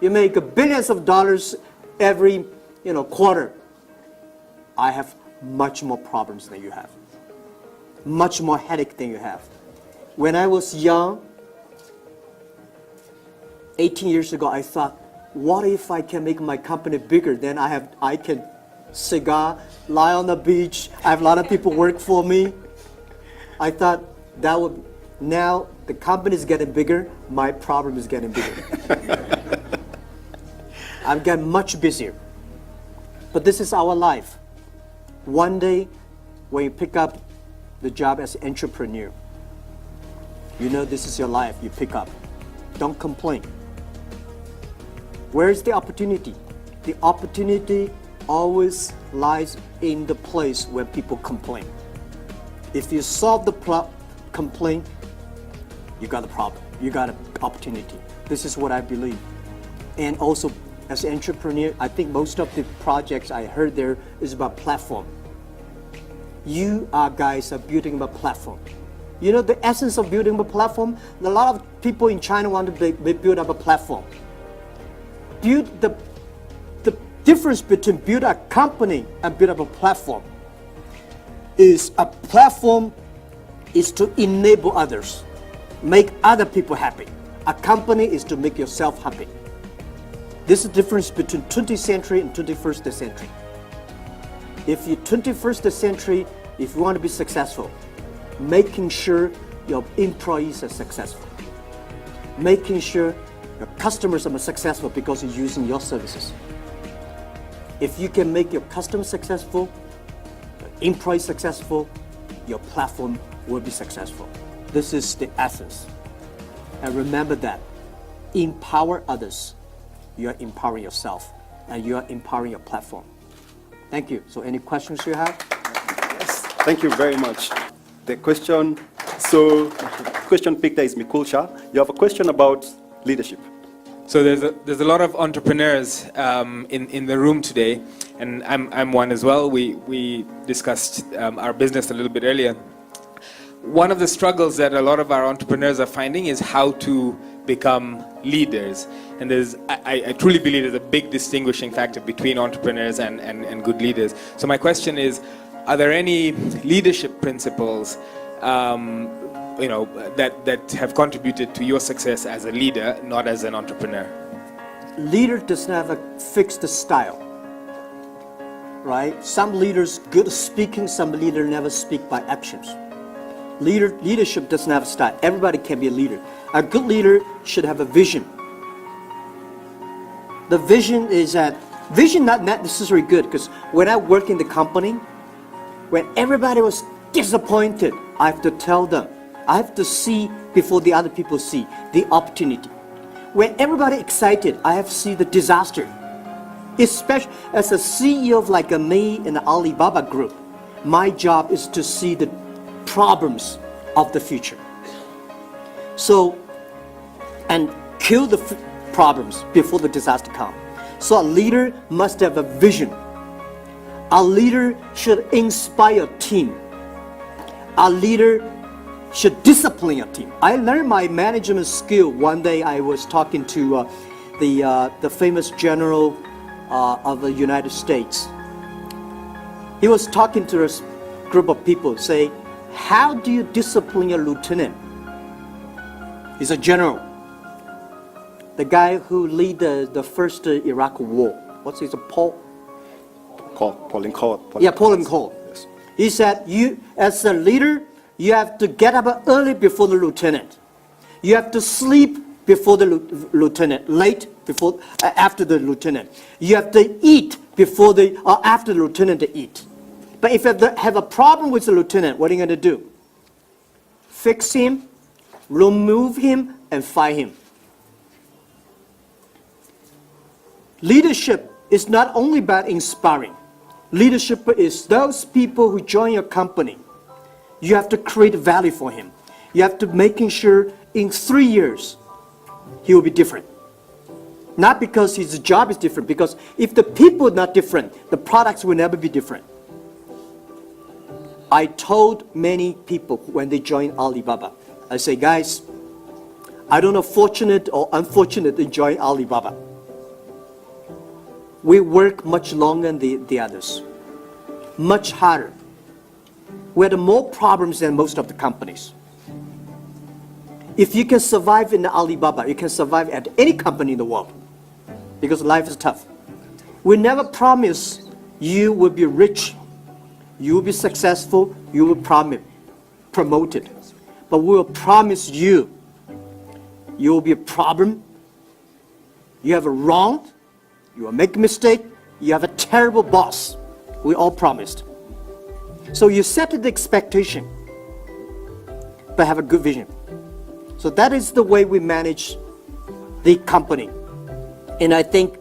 You make billions of dollars every quarter. I have much more problems than you have. Much more headache than you have. When I was young, 18 years ago, I thought, what if I can make my company bigger? Then I can cigar, lie on the beach. I have a lot of people work for me. I thought that would. Now the company is getting bigger. My problem is getting bigger. I'm getting much busier. But this is our life. One day, when you pick up the job as an entrepreneur, you know this is your life. You pick up. Don't complain. Where is the opportunity? The opportunity always lies in the place where people complain. If you solve the complaint, you got a problem. You got an opportunity. This is what I believe. And also, as an entrepreneur, I think most of the projects I heard there is about platform. You guys are building a platform. You know the essence of building a platform? A lot of people in China want to build up a platform. The difference between build a company and build up a platform is a platform is to enable others, make other people happy. A company is to make yourself happy. This is the difference between 20th century and 21st century. If you're 21st century, if you want to be successful, making sure your employees are successful, making sure your customers are successful because you're using your services. If you can make your customers successful, your employees successful, your platform will be successful. This is the essence. And remember that. Empower others. You are empowering yourself, and you are empowering your platform. Thank you. So any questions you have? Yes. Thank you very much. The question picker is Mikulcha. You have a question about leadership. So there's a lot of entrepreneurs in the room today, and I'm one as well. We discussed our business a little bit earlier. One of the struggles that a lot of our entrepreneurs are finding is how to become leaders. And I truly believe there's a big distinguishing factor between entrepreneurs and good leaders. So my question is, are there any leadership principles that have contributed to your success as a leader, not as an entrepreneur? Leader does not have a fixed style, right? Some leaders good at speaking, some leaders never speak by actions. Leadership doesn't have a style. Everybody can be a leader. A good leader should have a vision. The vision is not necessarily good, because when I work in the company, when everybody was disappointed, I have to tell them. I have to see before the other people see the opportunity. When everybody excited, I have to see the disaster. Especially as a CEO of like me in the Alibaba Group, my job is to see the problems of the future. So, and kill the problems before the disaster comes. So a leader must have a vision. A leader should inspire a team. A leader should discipline a team. I learned my management skill one day. I was talking to the famous general of the United States. He was talking to a group of people, say, how do you discipline your lieutenant? He's a general. The guy who lead the first Iraq war. What's his name? Pauline Cole. Pauline Cole. Yes. He said, you as a leader, you have to get up early before the lieutenant. You have to sleep before the lieutenant, late before, after the lieutenant. You have to eat before after the lieutenant to eat. But if you have a problem with the lieutenant, what are you going to do? Fix him, remove him, and fire him. Leadership is not only about inspiring. Leadership is those people who join your company. You have to create value for him. You have to making sure in 3 years he will be different. Not because his job is different, because if the people are not different, the products will never be different. I told many people when they joined Alibaba, I say, guys, I don't know fortunate or unfortunate in joining Alibaba. we work much longer than the others, much harder. We have more problems than most of the companies. If you can survive in Alibaba, you can survive at any company in the world because life is tough. We never promise you will be rich, you will be successful, you will promoted. But we will promise you, you will be a problem, you have a wrong, you will make a mistake, you have a terrible boss. We all promised. So you set the expectation, but have a good vision. So that is the way we manage the company. And I think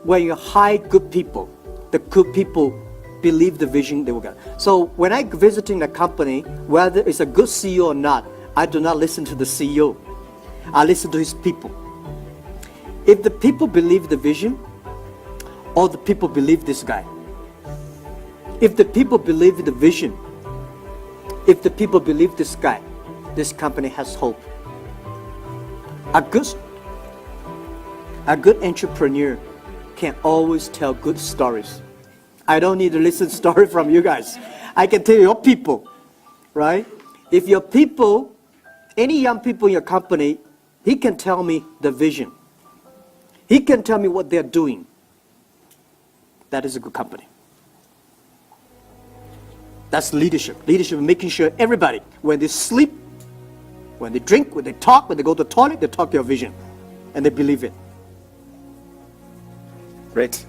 when you hire good people, the good people believe the vision they will get. So when I visiting a company, whether it's a good CEO or not, I do not listen to the CEO. I listen to his people. If the people believe the vision, or the people believe this guy. If the people believe the vision, if the people believe this guy, this company has hope. A good entrepreneur can always tell good stories. I don't need to listen to story from you guys. I can tell your people, right? If your people, any young people in your company, he can tell me the vision. He can tell me what they're doing. That is a good company. That's leadership. Leadership is making sure everybody, when they sleep, when they drink, when they talk, when they go to the toilet, they talk your vision. And they believe it. Great.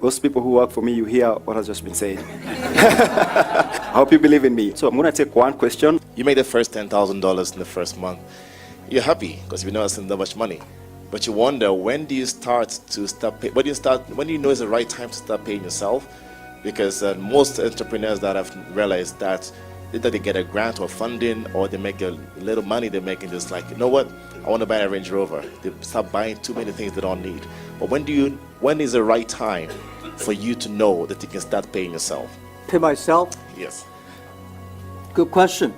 Those people who work for me, you hear what has just been said. I hope you believe in me. So I'm going to take one question. You made the first $10,000 in the first month. You're happy because you know it's not that much money. But you wonder, when do you start to start paying? When do you know it's the right time to start paying yourself? Because most entrepreneurs that have realized that either they get a grant or funding, or they make a little money they're making, just like, you know what, I want to buy a Range Rover. They start buying too many things they don't need. But when is the right time for you to know that you can start paying yourself? Pay myself? Yes. Good question.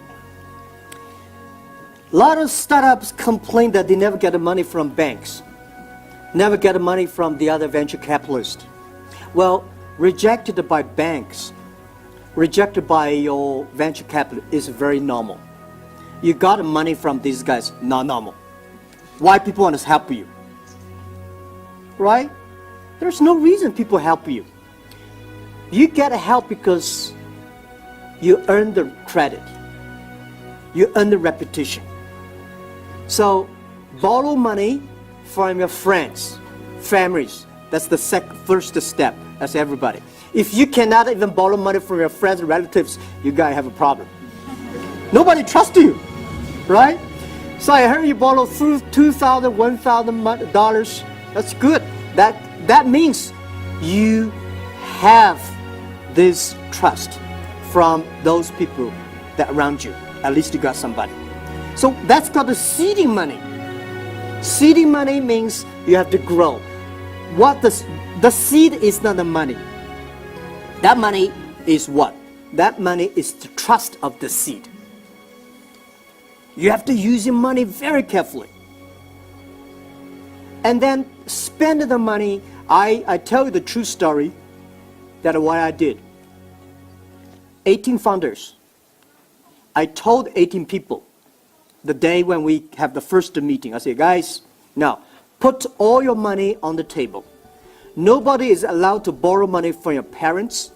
A lot of startups complain that they never get the money from banks, never get the money from the other venture capitalists. Well, rejected by banks, rejected by your venture capital is very normal. You got the money from these guys, not normal. Why people want to help you? Right? There's no reason people help you. You get help because you earn the credit. You earn the reputation. So borrow money from your friends, families. That's the first step. That's everybody. If you cannot even borrow money from your friends and relatives, you guys have a problem. Nobody trusts you, right? So I heard you borrow through $2,000, $1,000. That's good. That means you have this trust from those people that around you. At least you got somebody. So that's called the seeding money. Seeding money means you have to grow. The seed is not the money. That money is what? That money is the trust of the seed. You have to use your money very carefully. And then spend the money. I tell you the true story that what I did. 18 founders. I told 18 people the day when we have the first meeting. I said, guys, now put all your money on the table. Nobody is allowed to borrow money from your parents.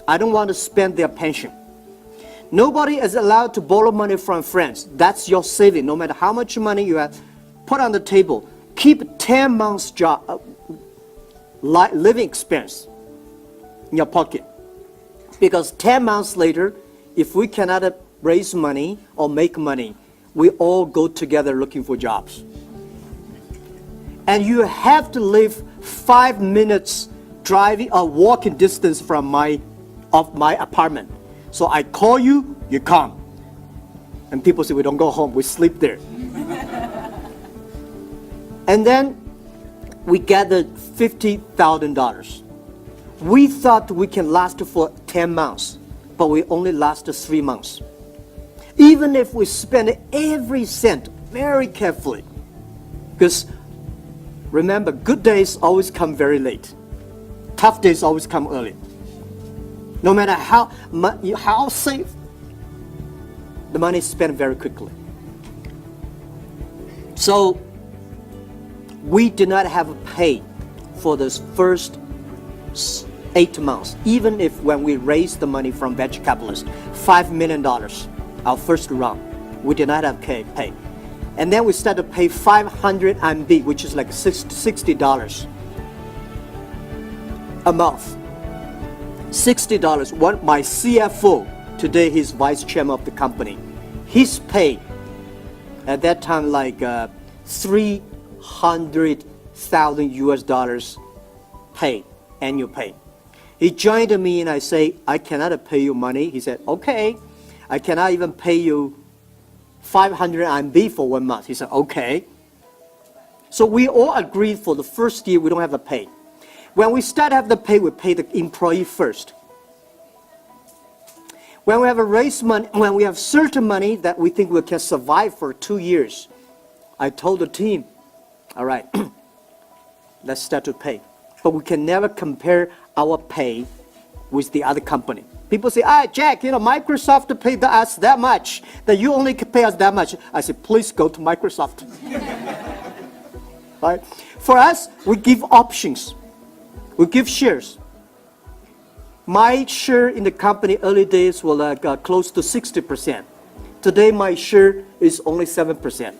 I don't want to spend their pension. Nobody is allowed to borrow money from friends. That's your saving. No matter how much money you have, put on the table. Keep 10 months job, living expense in your pocket. Because 10 months later, if we cannot raise money or make money, we all go together looking for jobs. And you have to live 5 minutes driving or walking distance from my apartment. So I call you, you come. And people say, we don't go home, we sleep there. And then we gathered $50,000. We thought we can last for 10 months, but we only lasted 3 months. Even if we spend every cent very carefully. Because remember, good days always come very late. tough days always come early. No matter how safe, the money is spent very quickly. So we did not have a pay for those first 8 months, even if when we raised the money from venture capitalists, $5 million, our first round, we did not have pay. And then we started to pay 500 RMB, which is like $60 a month. $60. My CFO, today he's vice chairman of the company, his pay at that time like 300,000 US dollars pay, annual pay. He joined me and I say, I cannot pay you money. He said, okay, I cannot even pay you 500 RMB for 1 month. He said, okay. So we all agreed for the first year we don't have a pay. When we start to have the pay, we pay the employee first. When we have a raise money, when we have certain money that we think we can survive for 2 years, I told the team, all right, let's start to pay. But we can never compare our pay with the other company. People say, Jack, Microsoft paid us that much, that you only can pay us that much. I said, please go to Microsoft. Right? For us, we give options. We give shares. My share in the company early days was close to 60%. Today, my share is only 7%.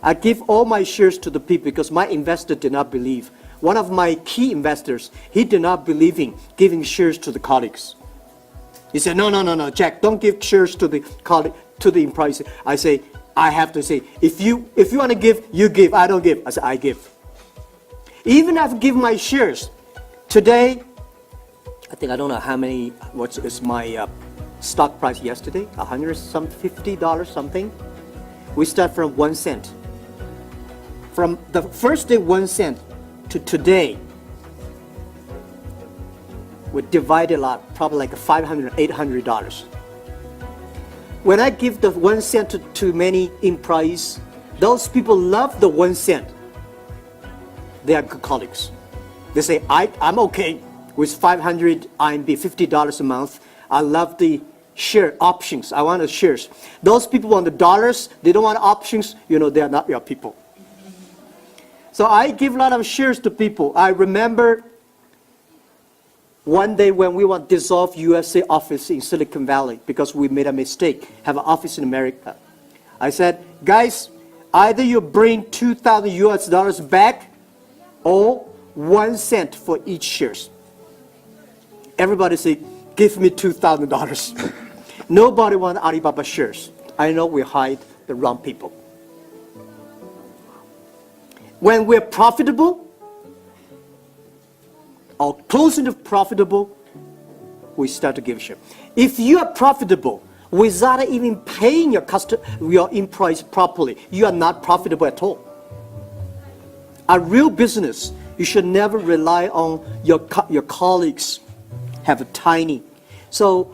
I give all my shares to the people because my investor did not believe. One of my key investors, he did not believe in giving shares to the colleagues. He said, no, Jack, don't give shares to the colleague, to the employees. I say, I have to say, if you want to give, you give. I don't give. I say, I give. Even if I give my shares, today, I think I don't know how many, what is my stock price yesterday, $150 something. We start from 1 cent. From the first day 1 cent to today, we divided a lot, probably like $500, $800. When I give the 1 cent to many employees, those people love the 1 cent. They are good colleagues. They say, I'm okay with 500 RMB, $50 a month. I love the share options. I want the shares. Those people want the dollars. They don't want options. They are not your people. So I give a lot of shares to people. I remember one day when we want to dissolve USA office in Silicon Valley because we made a mistake, have an office in America. I said, guys, either you bring 2,000 US dollars back or 1 cent for each shares. Everybody say, give me $2,000. Nobody wants Alibaba shares. I know we hide the wrong people. When we're profitable, or close enough profitable, we start to give share. If you are profitable without even paying your employees properly, you are not profitable at all. A real business, you should never rely on your colleagues have a tiny. So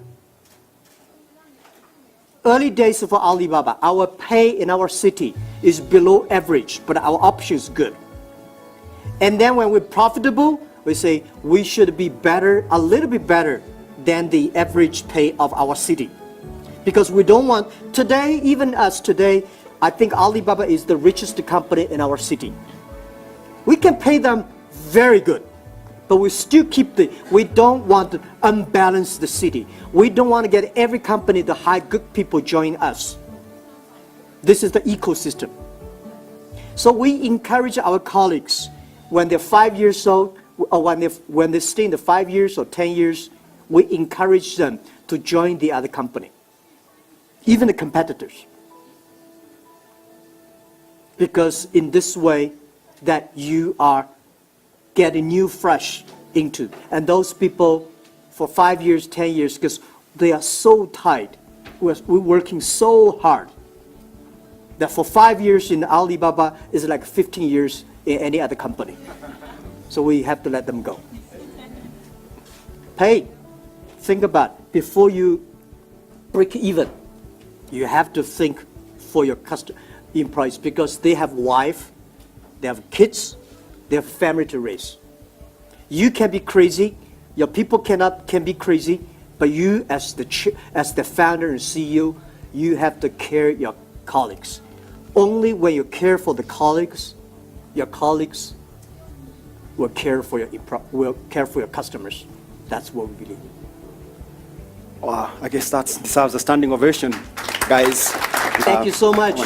early days for Alibaba, our pay in our city is below average, but our option is good. And then when we're profitable, we say we should be better, a little bit better than the average pay of our city. Because we don't want, today, even us today, I think Alibaba is the richest company in our city. We can pay them very good, but we still we don't want to unbalance the city. We don't want to get every company to hire good people join us. This is the ecosystem. So we encourage our colleagues when they're 5 years old, or when they stay in the 5 years or 10 years, we encourage them to join the other company, even the competitors. Because in this way, that you are getting new fresh into. And those people for 5 years, 10 years, because they are so tight, we're working so hard, that for 5 years in Alibaba is like 15 years in any other company. So we have to let them go. Pay. Think about, before you break even, you have to think for your employees, because they have wife, they have kids, they have family to raise. You can be crazy, your people can be crazy, but you as the founder and CEO, you have to care your colleagues. Only when you care for the colleagues, your colleagues will care for your customers. That's what we believe. Wow, I guess that deserves a standing ovation, guys. Thank you so much,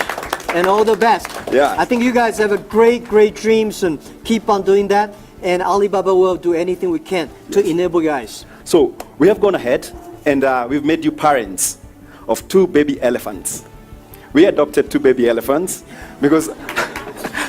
and all the best. Yeah. I think you guys have a great dreams, and keep on doing that. And Alibaba will do anything we can to enable you guys. So we have gone ahead and we've made you parents of 2 baby elephants. We adopted 2 baby elephants because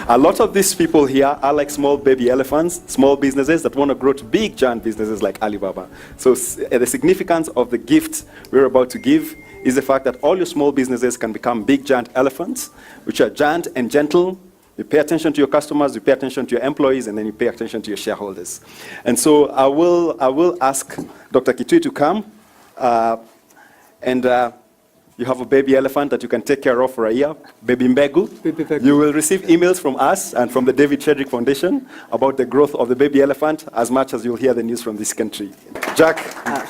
a lot of these people here are like small baby elephants, small businesses that want to grow to big giant businesses like Alibaba. So the significance of the gift we're about to give is the fact that all your small businesses can become big giant elephants, which are giant and gentle. You pay attention to your customers, you pay attention to your employees, and then you pay attention to your shareholders. And so I will ask Dr. Kitui to come, and you have a baby elephant that you can take care of for a year, Baby Mbegu. Baby Mbegu. You will receive emails from us and from the David Shedrick Foundation about the growth of the baby elephant as much as you'll hear the news from this country. Jack,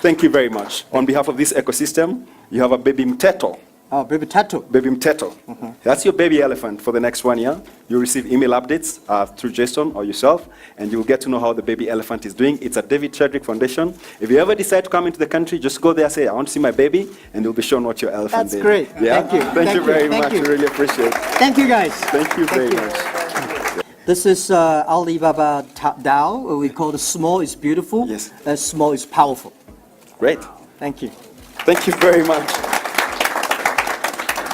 thank you very much. On behalf of this ecosystem, you have a Baby Mteto. Oh, Baby Tattoo. Baby Mteto. That's your baby elephant for the next 1 year. You'll receive email updates through Jason or yourself, and you'll get to know how the baby elephant is doing. It's at David Shedrick Foundation. If you ever decide to come into the country, just go there, say, I want to see my baby, and you'll be shown what your elephant That's did. great. Yeah? Thank you. Thank you very Thank much. you. We really appreciate it. Thank you, guys. Thank you very much. This is Alibaba DAO. We call it small is beautiful. Yes. Small is powerful. Great. Thank you. Thank you very much.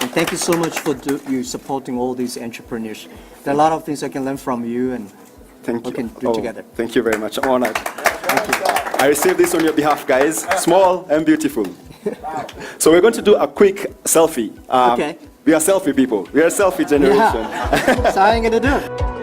And thank you so much for you supporting all these entrepreneurs. There are a lot of things I can learn from you, and Thank we you. can do together. Thank you very much. I'm honored. I received this on your behalf, guys. Small and beautiful. So we're going to do a quick selfie. Okay. We are selfie people. We are a selfie generation. Yeah. That's how I'm going to do it.